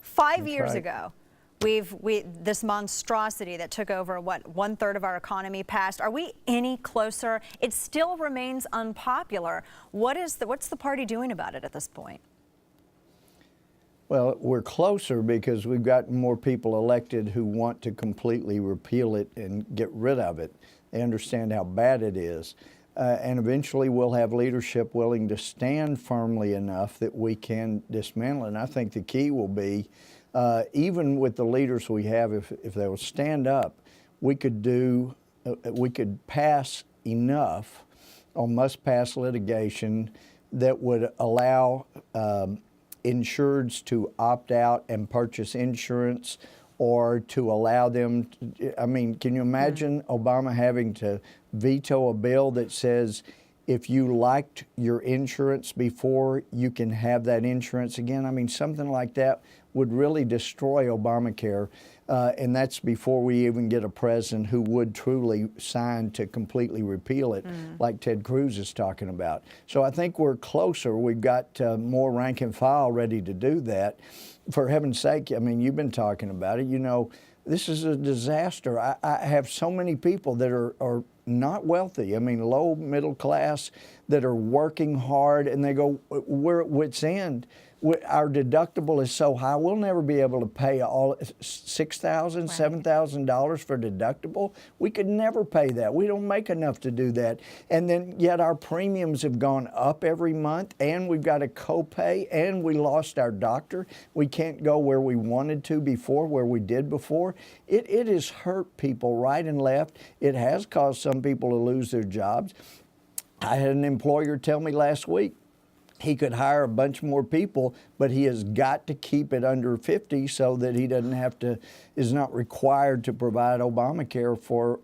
Five years ago, this monstrosity that took over, what, 1/3 of our economy passed. Are we any closer? It still remains unpopular. What's the party doing about it at this point? Well, we're closer because we've gotten more people elected who want to completely repeal it and get rid of it. They understand how bad it is. And eventually we'll have leadership willing to stand firmly enough that we can dismantle it. And I think the key will be, even with the leaders we have, if they will stand up, we could pass enough on must-pass litigation that would allow insureds to opt out and purchase insurance, or to allow them to, I mean, can you imagine Obama having to veto a bill that says if you liked your insurance before, you can have that insurance again? I mean, something like that would really destroy Obamacare, and that's before we even get a president who would truly sign to completely repeal it, like Ted Cruz is talking about. So I think we're closer. We've got more rank and file ready to do that. For heaven's sake, I mean, you've been talking about it. You know, this is a disaster. I have so many people that are not wealthy, I mean, low middle class, that are working hard, and they go, we're at wit's end. Our deductible is so high, we'll never be able to pay all $6,000, $7,000 for deductible. We could never pay that. We don't make enough to do that. And then yet our premiums have gone up every month, and we've got a copay, and we lost our doctor. We can't go where we wanted to before, where we did before. It has hurt people right and left. It has caused some people to lose their jobs. I had an employer tell me last week he could hire a bunch more people, but he has got to keep it under 50 so that he doesn't have to, is not required to provide Obamacare for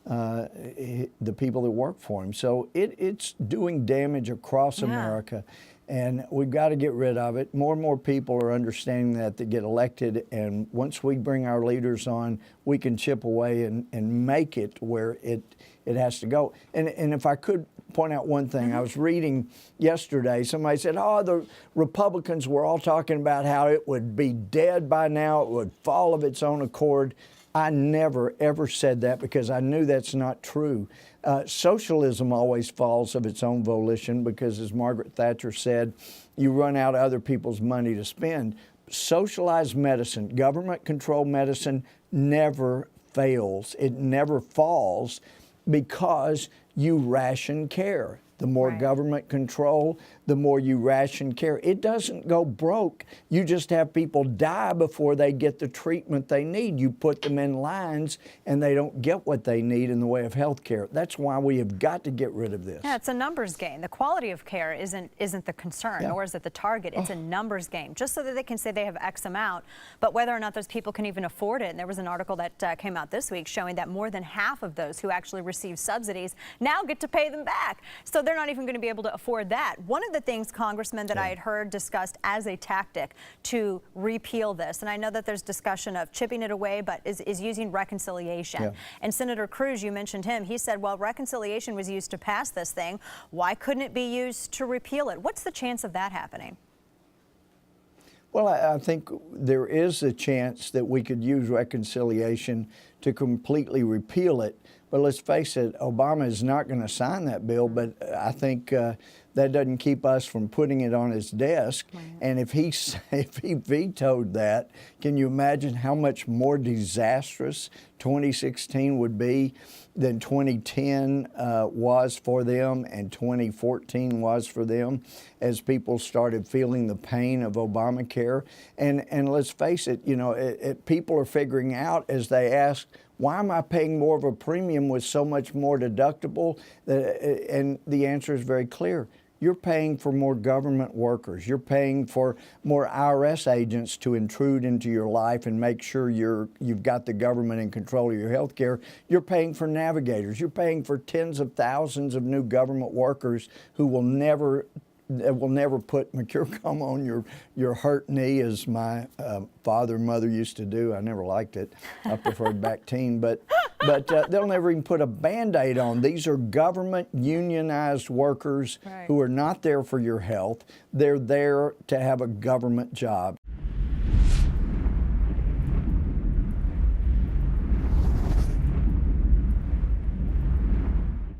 the people that work for him. So it's doing damage across America, and we've got to get rid of it. More and more people are understanding that get elected, and once we bring our leaders on, we can chip away and make it where it has to go. And if I could point out one thing. I was reading yesterday, somebody said, oh, the Republicans were all talking about how it would be dead by now, it would fall of its own accord. I never, ever said that, because I knew that's not true. Socialism always falls of its own volition because, as Margaret Thatcher said, you run out of other people's money to spend. Socialized medicine, government-controlled medicine, never fails. It never falls because you ration care. The more government control, the more you ration care. It doesn't go broke. You just have people die before they get the treatment they need. You put them in lines and they don't get what they need in the way of health care. That's why we have got to get rid of this. Yeah, it's a numbers game. The quality of care isn't the concern, nor is it the target. It's a numbers game, just so that they can say they have X amount, but whether or not those people can even afford it. And there was an article that came out this week showing that more than half of those who actually receive subsidies now get to pay them back. So they're not even going to be able to afford that. One of the things, Congressman, that I had heard discussed as a tactic to repeal this, and I know that there's discussion of chipping it away, but is using reconciliation. And Senator Cruz, you mentioned him, he said, well, reconciliation was used to pass this thing. Why couldn't it be used to repeal it? What's the chance of that happening? Well, I think there is a chance that we could use reconciliation to completely repeal it. But let's face it, Obama is not going to sign that bill, but I think that doesn't keep us from putting it on his desk. And if he vetoed that, can you imagine how much more disastrous 2016 would be than 2010 was for them and 2014 was for them, as people started feeling the pain of Obamacare? And let's face it, you know, people are figuring out as they ask, why am I paying more of a premium with so much more deductible? And the answer is very clear. You're paying for more government workers. You're paying for more IRS agents to intrude into your life and make sure you've got the government in control of your health care. You're paying for navigators. You're paying for tens of thousands of new government workers who will never put Mercurochrome on your hurt knee, as my father and mother used to do. I never liked it. I preferred Bactine, but they'll never even put a Band-Aid on. These are government unionized workers who are not there for your health. They're there to have a government job.